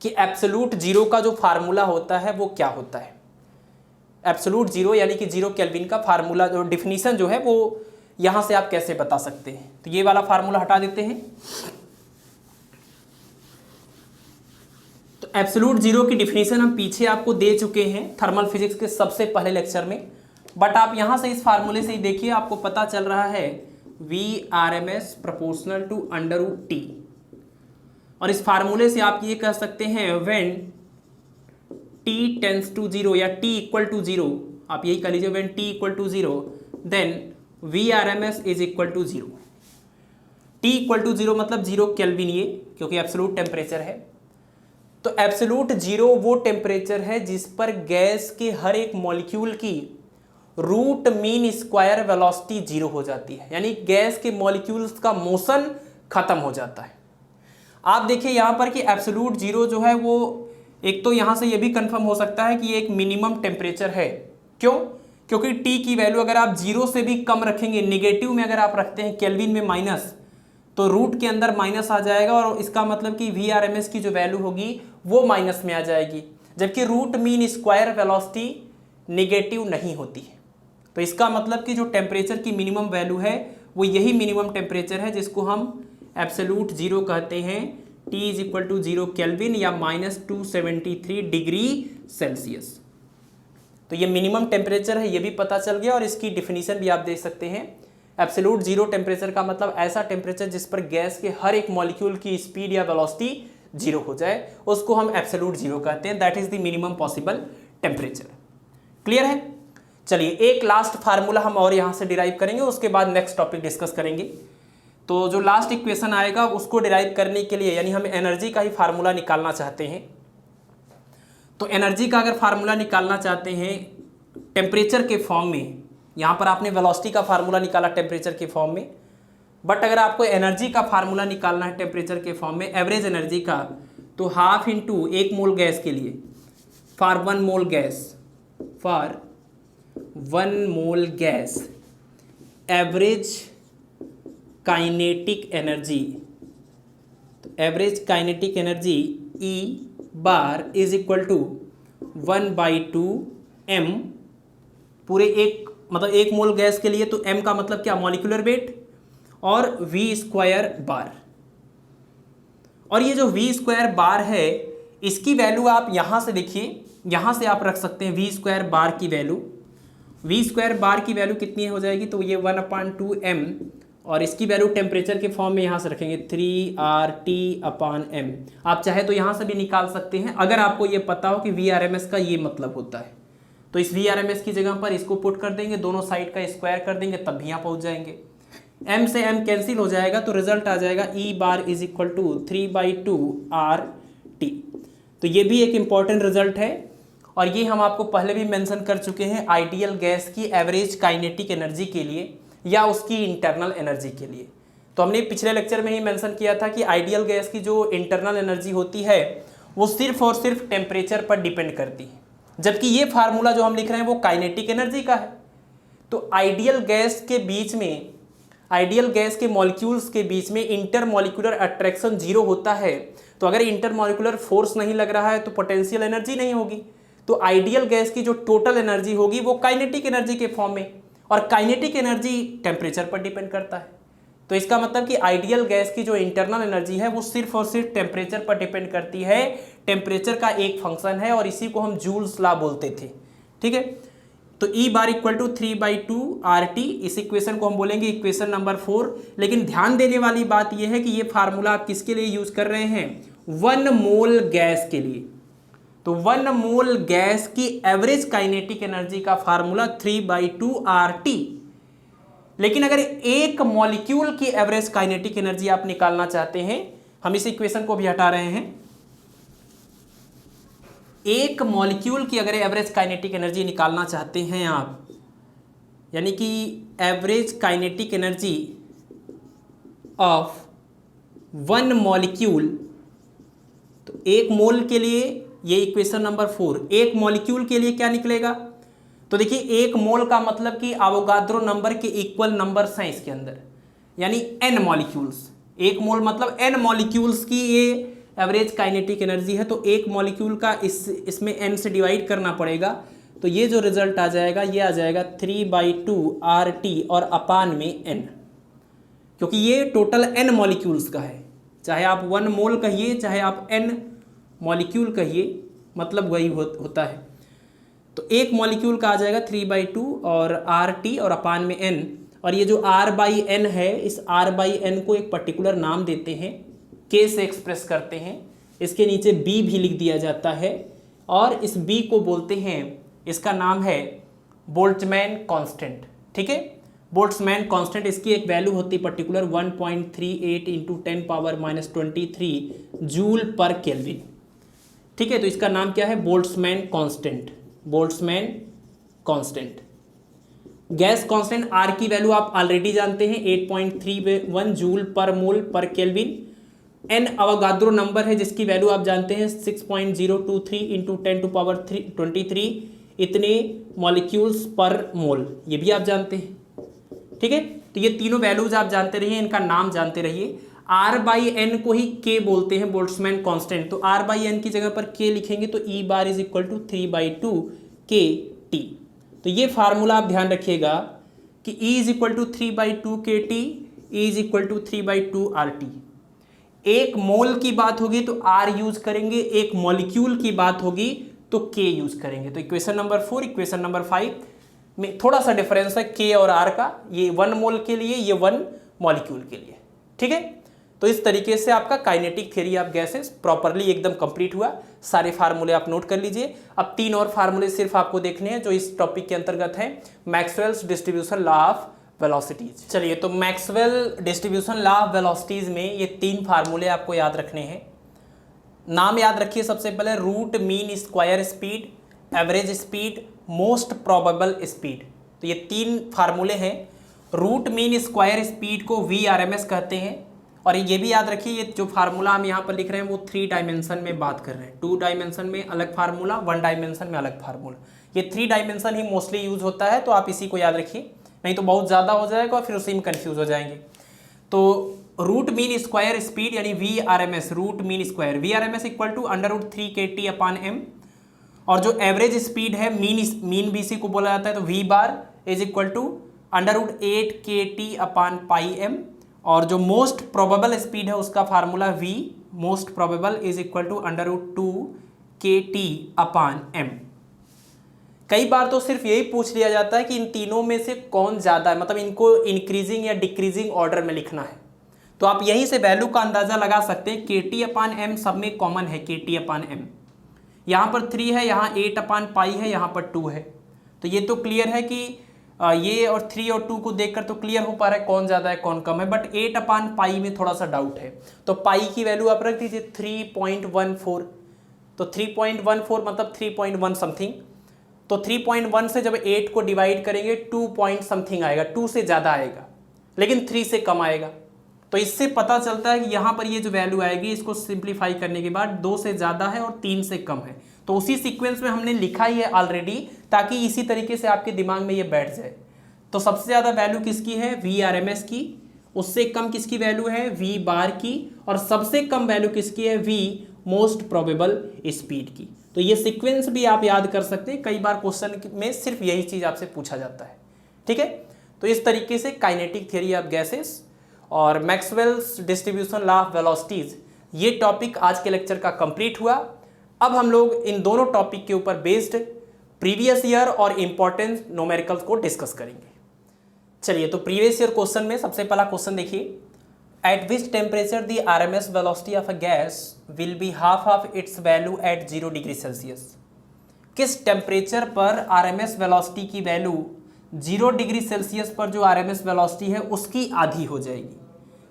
कि एब्सोल्यूट जीरो का जो फार्मूला होता है वो क्या होता है। एब्सोल्यूट जीरो यानी कि 0 केल्विन का फार्मूला, जो डिफिनीशन जो है वो यहाँ से आप कैसे बता सकते हैं। तो ये वाला फार्मूला हटा देते हैं। तो एब्सोल्यूट जीरो की डिफिनीशन हम पीछे आपको दे चुके हैं थर्मल फिजिक्स के सबसे पहले लेक्चर में, बट आप यहाँ से इस फार्मूले से ही देखिए, आपको पता चल रहा है VRMS प्रोपोर्शनल टू √T। और इस फार्मूले से आप ये कह सकते हैं व्हेन T टेंड्स टू 0 या T इक्वल टू 0, आप यही कह लीजिए when T equal to 0 then VRMS is equal to 0। T equal to 0 मतलब 0 केल्विन, ये क्योंकि एब्सोल्यूट टेम्परेचर है। तो एब्सोल्यूट जीरो वो टेम्परेचर है जिस पर गैस के हर एक मॉलिक्यूल की रूट मीन स्क्वायर वेलोसिटी 0 हो जाती है, यानी गैस के मॉलिक्यूल्स का मोशन खत्म हो जाता है। आप देखिए यहाँ पर कि एब्सोल्यूट जीरो जो है वो, एक तो यहाँ से ये भी कंफर्म हो सकता है कि एक मिनिमम टेम्परेचर है। क्यों? क्योंकि T की वैल्यू अगर आप 0 से भी कम रखेंगे, निगेटिव में अगर आप रखते हैं, केल्विन में माइनस, तो रूट के अंदर माइनस आ जाएगा और इसका मतलब कि VRMS की जो वैल्यू होगी वो माइनस में आ जाएगी, जबकि root mean square velocity negative नहीं होती है। तो इसका मतलब कि जो टेम्परेचर की मिनिमम वैल्यू है वो यही मिनिमम टेम्परेचर है जिसको हम एब्सोल्यूट जीरो कहते हैं। T is equal to 0 kelvin या -273 डिग्री सेल्सियस। तो ये मिनिमम टेम्परेचर है, ये भी पता चल गया और इसकी डिफिनीशन भी आप देख सकते हैं। एब्सोल्यूट जीरो टेम्परेचर का मतलब ऐसा टेम्परेचर जिस पर गैस के हर एक मॉलिक्यूल की स्पीड या वेलोसिटी जीरो हो जाए, उसको हम एब्सोल्यूट जीरो कहते हैं। That is the minimum possible temperature. Clear है? चलिए एक लास्ट फार्मूला हम और यहाँ से डिराइव करेंगे, उसके बाद नेक्स्ट टॉपिक डिस्कस करेंगे। तो जो लास्ट इक्वेशन आएगा उसको डिराइव करने के लिए, यानी हम एनर्जी का ही फार्मूला निकालना चाहते हैं, तो एनर्जी का अगर फार्मूला निकालना चाहते हैं टेम्परेचर के फॉर्म में, यहाँ पर आपने वेलोसिटी का फार्मूला निकाला टेम्परेचर के फॉर्म में, बट अगर आपको एनर्जी का फार्मूला निकालना है टेम्परेचर के फॉर्म में, एवरेज एनर्जी का, तो हाफ इंटू 1 मोल गैस के लिए, for 1 mole gas, for 1 mole gas average kinetic energy, तो average kinetic energy E bar is equal to 1/2 m, पूरे मतलब 1 मोल गैस के लिए, तो m का मतलब क्या, मॉलिक्यूलर वेट, और v² बार। और ये जो v² बार है इसकी वैल्यू आप यहाँ से देखिए, यहाँ से आप रख सकते हैं v² बार की वैल्यू। v² बार की वैल्यू कितनी हो जाएगी, तो ये 1/2 m, और इसकी वैल्यू टेम्परेचर के फॉर्म में यहाँ से रखेंगे 3RT/m। आप चाहे तो यहाँ से भी निकाल सकते हैं, अगर आपको ये पता हो कि VRMS का ये मतलब होता है, तो इस VRMS की जगह पर इसको पुट कर देंगे, दोनों साइड का स्क्वायर कर देंगे, तब भी यहाँ पहुँच जाएंगे। m से m कैंसिल हो जाएगा, तो रिजल्ट आ जाएगा E bar is equal to 3/2 RT। तो ये भी एक इम्पॉर्टेंट रिजल्ट है, और ये हम आपको पहले भी मेंशन कर चुके हैं आइडियल गैस की एवरेज काइनेटिक एनर्जी के लिए या उसकी इंटरनल एनर्जी के लिए। तो हमने पिछले लेक्चर में ही मेंशन किया था कि आइडियल गैस की जो इंटरनल एनर्जी होती है वो सिर्फ और सिर्फ टेम्परेचर पर डिपेंड करती है, जबकि ये फार्मूला जो हम लिख रहे हैं वो काइनेटिक एनर्जी का है। तो आइडियल गैस के बीच में, आइडियल गैस के मॉलिक्यूल्स के बीच में इंटरमॉलिक्यूलर अट्रैक्शन जीरो होता है, तो अगर इंटरमॉलिक्यूलर फोर्स नहीं लग रहा है तो पोटेंशियल एनर्जी नहीं होगी। तो आइडियल गैस की जो टोटल एनर्जी होगी वो काइनेटिक एनर्जी के फॉर्म में, और काइनेटिक एनर्जी टेम्परेचर पर डिपेंड करता है। तो इसका मतलब कि आइडियल गैस की जो इंटरनल एनर्जी है वो सिर्फ और सिर्फ टेम्परेचर पर डिपेंड करती है, टेम्परेचर का एक फंक्शन है, और इसी को हम जूल्स लॉ बोलते थे। ठीक है, तो E bar equal to 3/2 RT, इस इक्वेशन को हम बोलेंगे इक्वेशन नंबर 4। लेकिन ध्यान देने वाली बात यह है कि ये फार्मूला आप किसके लिए यूज कर रहे हैं, 1 मोल गैस के लिए। तो 1 मोल गैस की एवरेज काइनेटिक एनर्जी का फार्मूला 3/2 RT। लेकिन अगर एक मॉलिक्यूल की एवरेज काइनेटिक एनर्जी आप निकालना चाहते हैं, हम इस इक्वेशन को भी हटा रहे हैं, एक मॉलिक्यूल की अगर एवरेज काइनेटिक एनर्जी निकालना चाहते हैं आप, यानी कि average kinetic energy of 1 molecule, तो एक मोल के लिए ये इक्वेशन नंबर 4, एक मॉलिक्यूल के लिए क्या निकलेगा, तो देखिए एक मोल का मतलब कि एवोगाद्रो नंबर के इक्वल नंबर्स हैं इसके अंदर, यानी n मॉलिक्यूल्स। एक मोल मतलब n मॉलिक्यूल्स की ये एवरेज काइनेटिक एनर्जी है, तो एक मॉलिक्यूल का इसमें n से डिवाइड करना पड़ेगा, तो ये जो रिजल्ट आ जाएगा ये आ जाएगा 3/2 RT और अपान में n, क्योंकि ये टोटल n मॉलिक्यूल्स का है, चाहे आप 1 मोल कहिए चाहे आप n मॉलिक्यूल कहिए, मतलब वही होता है। तो एक मॉलिक्यूल का आ जाएगा 3/2 और RT और अपान में n, और ये जो R/n है, इस R/n को एक पर्टिकुलर नाम देते हैं, K से एक्सप्रेस करते हैं, इसके नीचे B भी लिख दिया जाता है, और इस B को बोलते हैं, इसका नाम है बोल्ट्जमैन कांस्टेंट। ठीक है, बोल्ट्जमैन कांस्टेंट, इसकी एक वैल्यू होती है पर्टिकुलर 1.38 × 10⁻23 जूल पर केल्विन। ठीक है, तो इसका नाम क्या है, Boltzmann constant, Boltzmann constant. Gas constant R की वैल्यू आप ऑलरेडी जानते हैं 8.31 जूल पर मोल पर केल्विन। n अवोगाद्रो नंबर है जिसकी वैल्यू आप जानते हैं 6.023 × 10⁻23 इतने मॉलिक्यूल्स पर मोल, ये भी आप जानते हैं। ठीक है, तो ये तीनों वैल्यूज आप जानते रहिए, इनका नाम जानते रहिए। R/n को ही K बोलते हैं, बोल्ट्जमैन कांस्टेंट, तो R/n की जगह पर K लिखेंगे तो E bar is equal to 3/2 KT। तो ये फार्मूला आप ध्यान रखिएगा कि E is equal to 3/2 KT, E is equal to 3/2 RT। एक मोल की बात होगी तो R यूज करेंगे, एक मॉलिक्यूल की बात होगी तो के यूज करेंगे। तो इक्वेशन नंबर 4, इक्वेशन नंबर 5 में थोड़ा सा डिफरेंस है के और आर का, ये 1 मोल के लिए, ये 1 मॉलिक्यूल के लिए, ठीक है। तो इस तरीके से आपका kinetic theory of gases properly एकदम कंप्लीट हुआ। सारे फार्मूले आप नोट कर लीजिए। अब 3 और फार्मूले सिर्फ आपको देखने हैं जो इस टॉपिक के अंतर्गत हैं, Maxwell's distribution law of velocities. चलिए, तो Maxwell distribution law of velocities में ये 3 फार्मूले आपको याद रखने हैं। नाम याद रखिए सबसे पहले, root mean square speed, average speed, most probable speed. तो ये 3 फार्मूले हैं। रूट मीन स्क्वायर स्पीड को VRMS कहते हैं। और ये भी याद रखिए, ये जो फार्मूला हम यहाँ पर लिख रहे हैं वो 3 डायमेंशन में बात कर रहे हैं। 2 डायमेंशन में अलग फार्मूला, 1 डायमेंशन में अलग फार्मूला। ये 3 डायमेंशन ही मोस्टली यूज होता है, तो आप इसी को याद रखिए, नहीं तो बहुत ज़्यादा हो जाएगा और फिर उसी में कन्फ्यूज हो जाएंगे। तो रूट मीन स्क्वायर स्पीड यानी VRMS, root mean square, VRMS equal to √3kT/m। और जो एवरेज स्पीड है, मीन भी इसी को बोला जाता है, तो V bar is equal to √8kT/m। और जो मोस्ट प्रोबेबल स्पीड है उसका formula V most probable is equal to √2kT/m। कई बार तो सिर्फ यही पूछ लिया जाता है कि इन तीनों में से कौन ज़्यादा है, मतलब इनको इंक्रीजिंग या डिक्रीजिंग ऑर्डर में लिखना है। तो आप यहीं से वैल्यू का अंदाज़ा लगा सकते हैं। kT/m सब में कॉमन है, kT/m। यहाँ पर 3 है, यहाँ 8/π है, यहाँ पर 2 है। तो ये तो क्लियर है कि ये और 3 और 2 को देखकर तो क्लियर हो पा रहा है कौन ज़्यादा है कौन कम है। बट 8/π में थोड़ा सा डाउट है, तो पाई की वैल्यू आप रख दीजिए 3.14। तो 3.14 मतलब 3.1 समथिंग। तो 3.1 से जब 8 को डिवाइड करेंगे 2 पॉइंट समथिंग आएगा, 2 से ज़्यादा आएगा, लेकिन 3 से कम आएगा। तो इससे पता चलता है कि यहाँ पर ये जो वैल्यू आएगी, इसको सिंप्लीफाई करने के बाद 2 से ज़्यादा है और 3 से कम है। तो उसी सीक्वेंस में हमने लिखा ही है ऑलरेडी, ताकि इसी तरीके से आपके दिमाग में ये बैठ जाए। तो सबसे ज़्यादा वैल्यू किसकी है? VRMS की। उससे कम किसकी वैल्यू है? V बार की। और सबसे कम वैल्यू किसकी है? V मोस्ट प्रोबेबल स्पीड की। तो ये सीक्वेंस भी आप याद कर सकते हैं, कई बार क्वेश्चन में सिर्फ यही चीज़ आपसे पूछा जाता है, ठीक है। तो इस तरीके से काइनेटिक थ्योरी ऑफ गैसेस और Maxwell's distribution law of velocities, ये टॉपिक आज के लेक्चर का कंप्लीट हुआ। अब हम लोग इन दोनों टॉपिक के ऊपर बेस्ड प्रीवियस ईयर और इम्पोर्टेंट न्यूमेरिकल्स को डिस्कस करेंगे। चलिए, तो प्रीवियस ईयर क्वेश्चन में सबसे पहला क्वेश्चन देखिए, at which temperature the RMS velocity of a gas will be half of its value at 0 degree Celsius. किस टेम्परेचर पर RMS वेलोसिटी की वैल्यू 0 डिग्री सेल्सियस पर जो RMS वेलोसिटी है उसकी आधी हो जाएगी।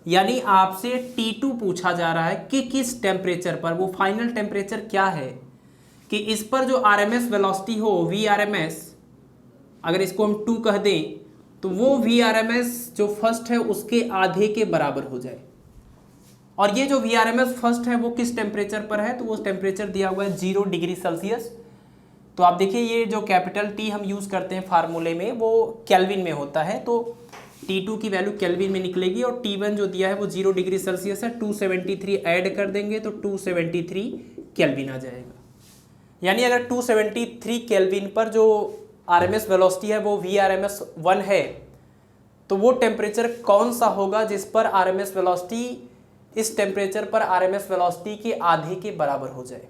यानी आपसे T2 पूछा जा रहा है कि किस टेम्परेचर पर, वो फाइनल टेम्परेचर क्या है कि इस पर जो RMS वेलोसिटी हो VRMS, अगर इसको हम 2 कह दें तो वो VRMS जो फर्स्ट है उसके आधे के बराबर हो जाए। और ये जो VRMS फर्स्ट है वो किस टेम्परेचर पर है? तो वो टेम्परेचर दिया हुआ है 0 डिग्री सेल्सियस। तो आप देखिए, ये जो कैपिटल T हम यूज़ करते हैं फार्मूले में वो केल्विन में होता है, तो T2 की वैल्यू केल्विन में निकलेगी। और T1 जो दिया है वो 0 डिग्री सेल्सियस है, 273 ऐड कर देंगे तो 273 केल्विन आ जाएगा। यानी अगर 273 केल्विन पर जो RMS वेलोसिटी है वो VRMS 1 है, तो वो टेम्परेचर कौन सा होगा जिस पर RMS वेलोसिटी, इस टेम्परेचर पर RMS वेलोसिटी के आधे के बराबर हो जाए।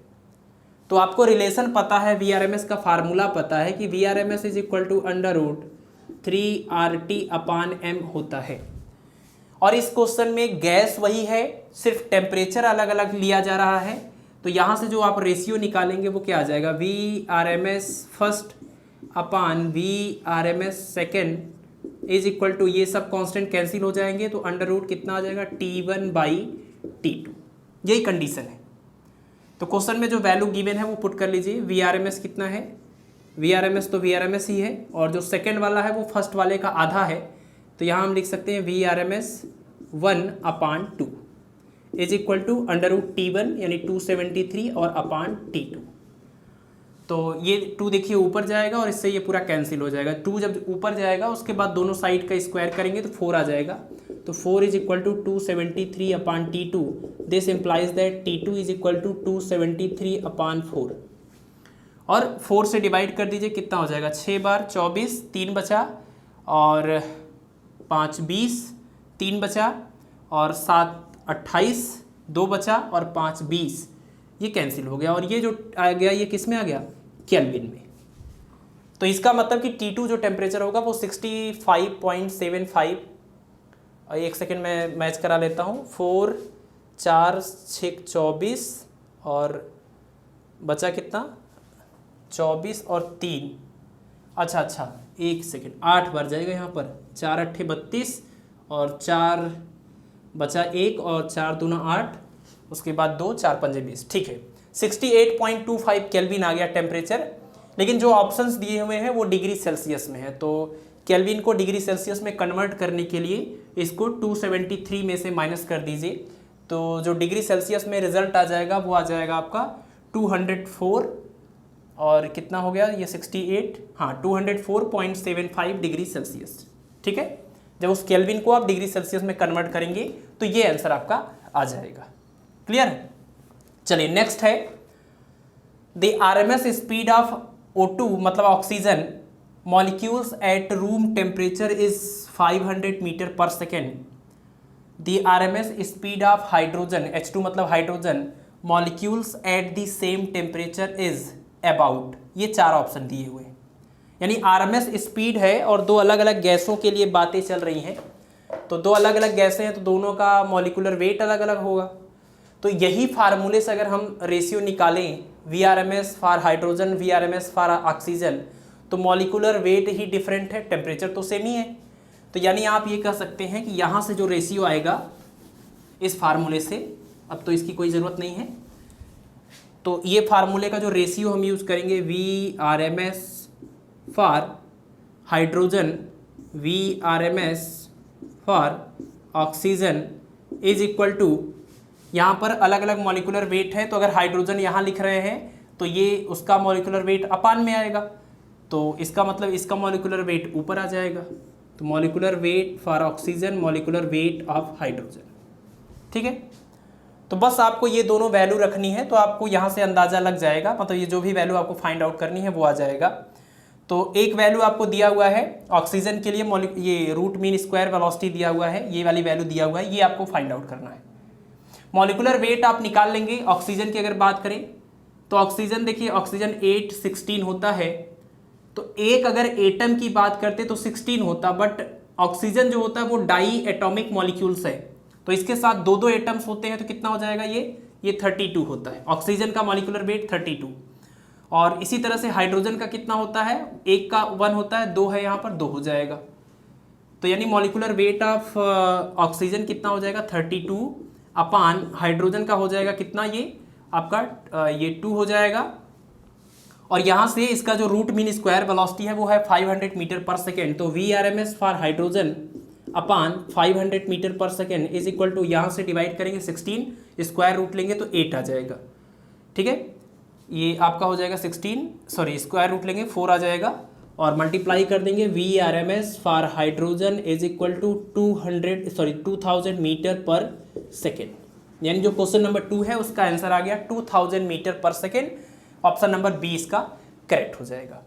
तो आपको रिलेशन पता है, VRMS का फार्मूला पता है कि VRMS is equal to √3RT/m होता है। और इस क्वेश्चन में गैस वही है, सिर्फ टेम्परेचर अलग अलग लिया जा रहा है। तो यहाँ से जो आप रेशियो निकालेंगे वो क्या आ जाएगा? VRMS first upon VRMS second is equal to, ये सब कांस्टेंट कैंसिल हो जाएंगे तो √ कितना आ जाएगा? T1/T2। यही कंडीशन है। तो क्वेश्चन में जो वैल्यू गिवन है वो पुट कर लीजिए। VRMS कितना है? VRMS तो VRMS ही है, और जो सेकेंड वाला है वो फर्स्ट वाले का आधा है। तो यहाँ हम लिख सकते हैं VRMS 1/2 is equal to √T1 यानी 273 और अपान T2। तो ये 2 देखिए ऊपर जाएगा और इससे ये पूरा कैंसिल हो जाएगा। 2 जब ऊपर जाएगा उसके बाद दोनों साइड का स्क्वायर करेंगे तो 4 आ जाएगा। तो 4 is equal to 273/T2। This implies that T2 is equal to 273/4। और 4 से डिवाइड कर दीजिए, कितना हो जाएगा? 6 बार 24, 3 बचा, और 5 20, 3 बचा, और 7 28, 2 बचा, और 5 20, ये कैंसिल हो गया। और ये जो आ गया ये किस में आ गया? केल्विन में। तो इसका मतलब कि T2 जो टेम्परेचर होगा वो 65.75, और एक सेकेंड में मैच करा लेता हूँ, 4 4 6 24 और बचा कितना, 24 और 3, अच्छा एक सेकेंड, 8 बार जाएगा यहाँ पर, 4 8 32 और 4 बचा 1 और 4 दूना 8, उसके बाद 2 4 5 20, ठीक है 68.25 केल्विन आ गया टेम्परेचर। लेकिन जो ऑप्शंस दिए हुए हैं वो डिग्री सेल्सियस में है, तो केल्विन को डिग्री सेल्सियस में कन्वर्ट करने के लिए इसको 273 में से माइनस कर दीजिए, तो जो डिग्री सेल्सियस में रिजल्ट आ जाएगा वो आ जाएगा आपका 204, और कितना हो गया ये 68, हाँ 204.75 डिग्री सेल्सियस, ठीक है। जब उस केल्विन को आप डिग्री सेल्सियस में कन्वर्ट करेंगे तो ये आंसर आपका आ जाएगा। क्लियर है? चलिए नेक्स्ट है, the RMS speed of O2 मतलब oxygen molecules at room temperature is 500 metre per second. The RMS speed of hydrogen H2 मतलब hydrogen molecules at the same temperature is about, ये 4 ऑप्शन दिए हुए हैं। यानी आरएमएस स्पीड है और 2 अलग अलग गैसों के लिए बातें चल रही हैं, तो 2 अलग अलग गैसें हैं तो दोनों का मॉलिक्यूलर वेट अलग अलग होगा। तो यही फार्मूले से अगर हम रेशियो निकालें VRMS for hydrogen, VRMS for oxygen, तो मॉलिक्यूलर वेट ही डिफरेंट है, टेम्परेचर तो सेम ही है। तो यानी आप ये कह सकते हैं कि यहाँ से जो रेशियो आएगा इस फार्मूले से, अब तो इसकी कोई ज़रूरत नहीं है, तो ये फार्मूले का जो रेशियो हम यूज़ करेंगे VRMS for hydrogen, VRMS for oxygen is equal to, यहाँ पर अलग अलग मॉलिक्यूलर वेट है, तो अगर हाइड्रोजन यहाँ लिख रहे हैं तो ये उसका मॉलिक्यूलर वेट अपान में आएगा, तो इसका मतलब इसका मॉलिक्यूलर वेट ऊपर आ जाएगा। तो molecular weight for oxygen, molecular weight of hydrogen, ठीक है। तो बस आपको ये दोनों वैल्यू रखनी है, तो आपको यहाँ से अंदाज़ा लग जाएगा, मतलब ये जो भी वैल्यू आपको फाइंड आउट करनी है वो आ जाएगा। तो एक वैल्यू आपको दिया हुआ है ऑक्सीजन के लिए, ये रूट मीन स्क्वायर वेलोसिटी दिया हुआ है, ये वाली वैल्यू दिया हुआ है, ये आपको फाइंड आउट करना है। मॉलिक्यूलर वेट आप निकाल लेंगे। ऑक्सीजन की अगर बात करें तो ऑक्सीजन देखिए, ऑक्सीजन 816 होता है, तो एक अगर एटम की बात करते तो 16 होता, बट ऑक्सीजन जो होता है वो डाई एटॉमिक मॉलिक्यूल्स है, तो इसके साथ 2 एटम्स होते हैं, तो कितना हो जाएगा ये 32 होता है। ऑक्सीजन का मॉलिक्यूलर वेट 32, और इसी तरह से हाइड्रोजन का कितना होता है, एक का 1 होता है, 2 है यहाँ पर 2 हो जाएगा। तो यानी मॉलिक्यूलर वेट ऑफ ऑक्सीजन कितना हो जाएगा 32 अपान हाइड्रोजन का हो जाएगा कितना, ये आपका ये 2 हो जाएगा, और यहाँ से इसका जो रूट मीन स्क्वायर वेलोसिटी है वो है 500 मीटर पर सेकेंड। तो VRMS for hydrogen upon 500 metre per second is equal to, यहाँ से डिवाइड करेंगे 16, स्क्वायर रूट लेंगे तो 8 आ जाएगा, ठीक है। ये आपका हो जाएगा 16, सॉरी स्क्वायर रूट लेंगे 4 आ जाएगा, और मल्टीप्लाई कर देंगे VRMS for hydrogen is equal to 2000 metre per second. यानी जो क्वेश्चन नंबर 2 है उसका आंसर आ गया 2000 metre per second. Option number B इसका करेक्ट हो जाएगा।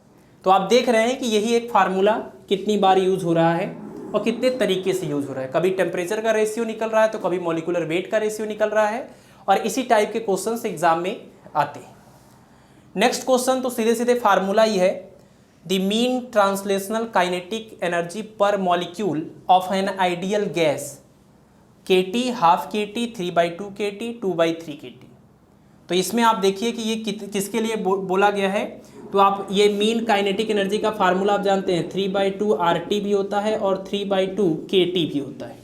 तो आप देख रहे हैं कि यही एक फार्मूला कितनी बार यूज हो रहा है और कितने तरीके से यूज हो रहा है। कभी टेम्परेचर का रेशियो निकल रहा है तो कभी मॉलिक्यूलर वेट का रेशियो निकल रहा है, और इसी टाइप के क्वेश्चंस एग्जाम में आते हैं। नेक्स्ट क्वेश्चन तो सीधे सीधे फार्मूला ही है, the mean translational kinetic energy per molecule of an ideal gas KT, half KT, 3/2 KT, 2/3 KT। तो इसमें आप देखिए कि ये किसके लिए बोला गया है, तो आप ये मीन काइनेटिक एनर्जी का फार्मूला आप जानते हैं, 3/2 RT भी होता है और 3/2 KT भी होता है।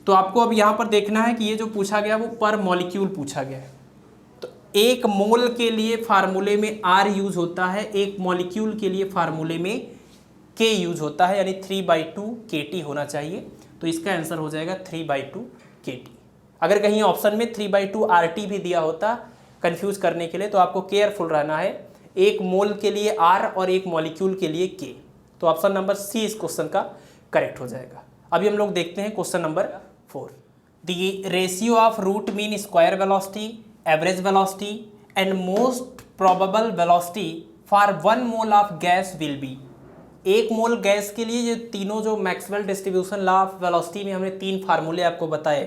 तो आपको अब यहाँ पर देखना है कि ये जो पूछा गया वो पर मॉलिक्यूल पूछा गया है। तो एक मोल के लिए फार्मूले में R यूज होता है, एक मॉलिक्यूल के लिए फार्मूले में K यूज होता है, यानी 3/2 KT होना चाहिए। तो इसका आंसर हो जाएगा 3/2 KT। अगर कहीं ऑप्शन में 3/2 RT भी दिया होता कंफ्यूज करने के लिए, तो आपको केयरफुल रहना है, एक मोल के लिए R और एक मॉलिक्यूल के लिए K। तो ऑप्शन नंबर सी इस क्वेश्चन का करेक्ट हो जाएगा। अभी हम लोग देखते हैं question number 4। The ratio of root mean square velocity, average velocity and most probable velocity for 1 mole of gas will be. एक मोल गैस के लिए ये तीनों जो Maxwell distribution law of velocity में हमने 3 फार्मूले आपको बताए,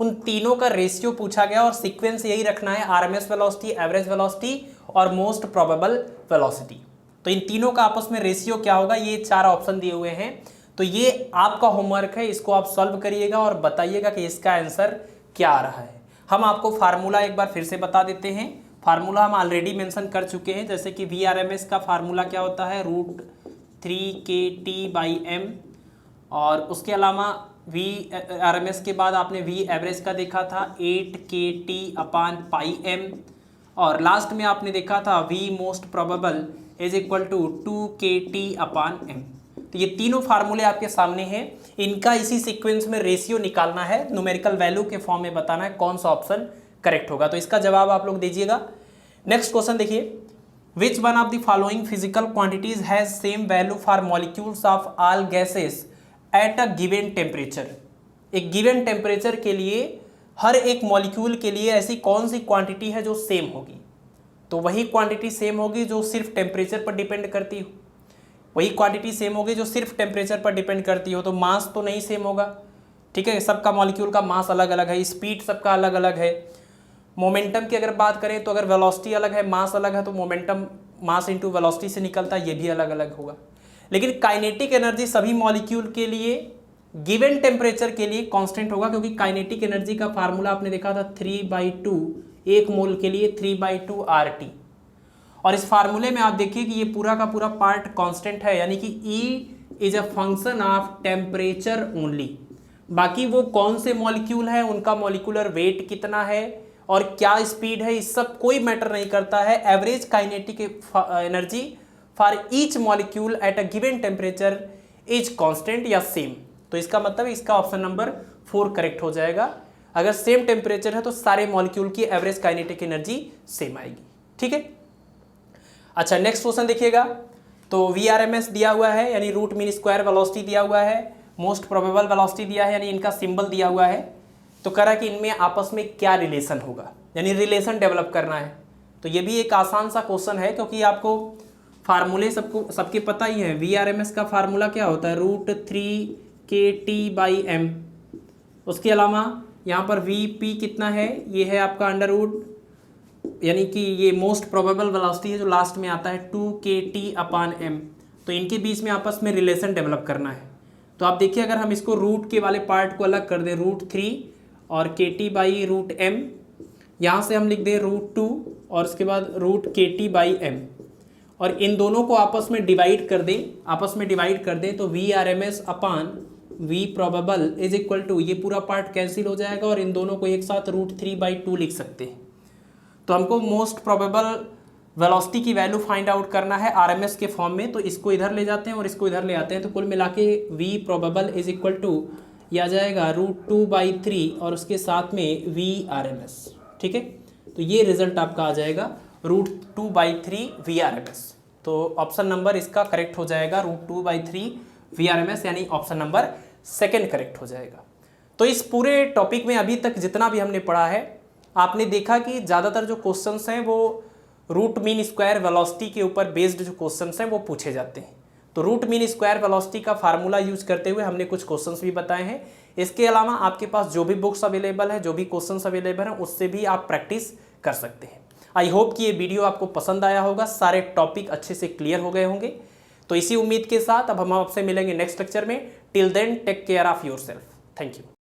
उन तीनों का रेशियो पूछा गया और सीक्वेंस यही रखना है, आरएमएस वेलोसिटी, एवरेज वेलोसिटी और मोस्ट प्रोबेबल वेलोसिटी। तो इन तीनों का आपस में रेशियो क्या होगा, ये 4 ऑप्शन दिए हुए हैं। तो ये आपका होमवर्क है, इसको आप सॉल्व करिएगा और बताइएगा कि इसका आंसर क्या आ रहा है। हम आपको फार्मूला एक बार फिर से बता देते हैं। फार्मूला हम ऑलरेडी मेंशन कर चुके हैं, जैसे कि VRMS का फार्मूला क्या होता है, √3kT/m। और उसके अलावा VRMS के बाद आपने V एवरेज का देखा था 8kT/m। और लास्ट में आपने देखा था V most probable is equal to 2kT/m। तो ये तीनों फार्मूले आपके सामने हैं, इनका इसी सीक्वेंस में रेशियो निकालना है, न्यूमेरिकल वैल्यू के फॉर्म में बताना है कौन सा ऑप्शन करेक्ट होगा। तो इसका जवाब आप लोग दीजिएगा। नेक्स्ट क्वेश्चन देखिए, which one of the following physical quantities has same value for molecules of all gases at a given temperature. एक गिवन टेम्परेचर के लिए हर एक मॉलिक्यूल के लिए ऐसी कौन सी क्वांटिटी है जो सेम होगी। तो वही क्वांटिटी सेम होगी जो सिर्फ टेम्परेचर पर डिपेंड करती हो, वही क्वांटिटी सेम होगी जो सिर्फ टेम्परेचर पर डिपेंड करती हो। तो मास तो नहीं सेम होगा, ठीक है, सबका मॉलिक्यूल का मास अलग अलग है, स्पीड सबका अलग अलग है। मोमेंटम की अगर बात करें तो अगर वेलोसिटी अलग है, मास अलग है, तो मोमेंटम मास इंटू वेलोसिटी से निकलता है, ये भी अलग अलग होगा। लेकिन काइनेटिक एनर्जी सभी मॉलिक्यूल के लिए गिवन टेम्परेचर के लिए कांस्टेंट होगा, क्योंकि काइनेटिक एनर्जी का फार्मूला आपने देखा था 3/2, एक मोल के लिए 3/2 RT। और इस फार्मूले में आप देखिए कि ये पूरा का पूरा पार्ट कांस्टेंट है, यानी कि E is a function of temperature only. बाकी वो कौन से मॉलिक्यूल है, उनका मॉलिक्यूलर वेट कितना है और क्या स्पीड है, इस सब कोई मैटर नहीं करता है। Average kinetic energy for each molecule at a given temperature is constant या सेम। तो इसका मतलब इसका ऑप्शन नंबर 4 करेक्ट हो जाएगा। अगर सेम टेम्परेचर है तो सारे मॉलिक्यूल की एवरेज काइनेटिक एनर्जी सेम आएगी, ठीक है। अच्छा, नेक्स्ट क्वेश्चन देखिएगा। तो VRMS दिया हुआ है, यानी रूट मीन स्क्वायर वेलोसिटी दिया हुआ है, मोस्ट प्रोबेबल वेलोसिटी दिया है, यानी इनका सिंबल दिया हुआ है। तो कह रहा है कि इनमें आपस में क्या रिलेशन होगा, यानी रिलेशन डेवलप करना है। तो ये भी एक आसान सा क्वेश्चन है, क्योंकि आपको फार्मूले सबके पता ही है। VRMS का फार्मूला क्या होता है, √3kT/m। उसके अलावा यहाँ पर VP कितना है, ये है आपका √ यानी कि ये मोस्ट प्रोबेबल वेलोसिटी है जो लास्ट में आता है 2kT/m। तो इनके बीच में आपस में रिलेशन डेवलप करना है। तो आप देखिए, अगर हम इसको रूट के वाले पार्ट को अलग कर दें, √3 और kT/m, यहाँ से हम लिख दें √2 और उसके बाद √kT/m, और इन दोनों को आपस में डिवाइड कर दें, तो VRMS/V probable is equal to, ये पूरा पार्ट कैंसिल हो जाएगा और इन दोनों को एक साथ √3/2 लिख सकते हैं। तो हमको मोस्ट प्रोबेबल वेलोसिटी की वैल्यू फाइंड आउट करना है RMS के फॉर्म में। तो इसको इधर ले जाते हैं और इसको इधर ले आते हैं, तो कुल मिला के V probable is equal to ये आ जाएगा √2/3 और उसके साथ में VRMS, ठीक है। तो ये रिजल्ट आपका आ जाएगा √2/3 VRMS। तो ऑप्शन नंबर इसका करेक्ट हो जाएगा √2/3 VRMS, यानी ऑप्शन नंबर 2 करेक्ट हो जाएगा। तो इस पूरे टॉपिक में अभी तक जितना भी हमने पढ़ा है, आपने देखा कि ज़्यादातर जो क्वेश्चंस हैं वो रूट मीन स्क्वायर वेलोसिटी के ऊपर बेस्ड जो क्वेश्चंस हैं वो पूछे जाते हैं। तो रूट मीन स्क्वायर वेलोसिटी का फार्मूला यूज करते हुए हमने कुछ क्वेश्चंस भी बताए हैं। इसके अलावा आपके पास जो भी बुक्स अवेलेबल है, जो भी क्वेश्चंस अवेलेबल हैं, उससे भी आप प्रैक्टिस कर सकते हैं। आई होप कि ये वीडियो आपको पसंद आया होगा, सारे टॉपिक अच्छे से क्लियर हो गए होंगे। तो इसी उम्मीद के साथ अब हम आपसे मिलेंगे नेक्स्ट लेक्चर में। Till then take care of yourself. Thank you.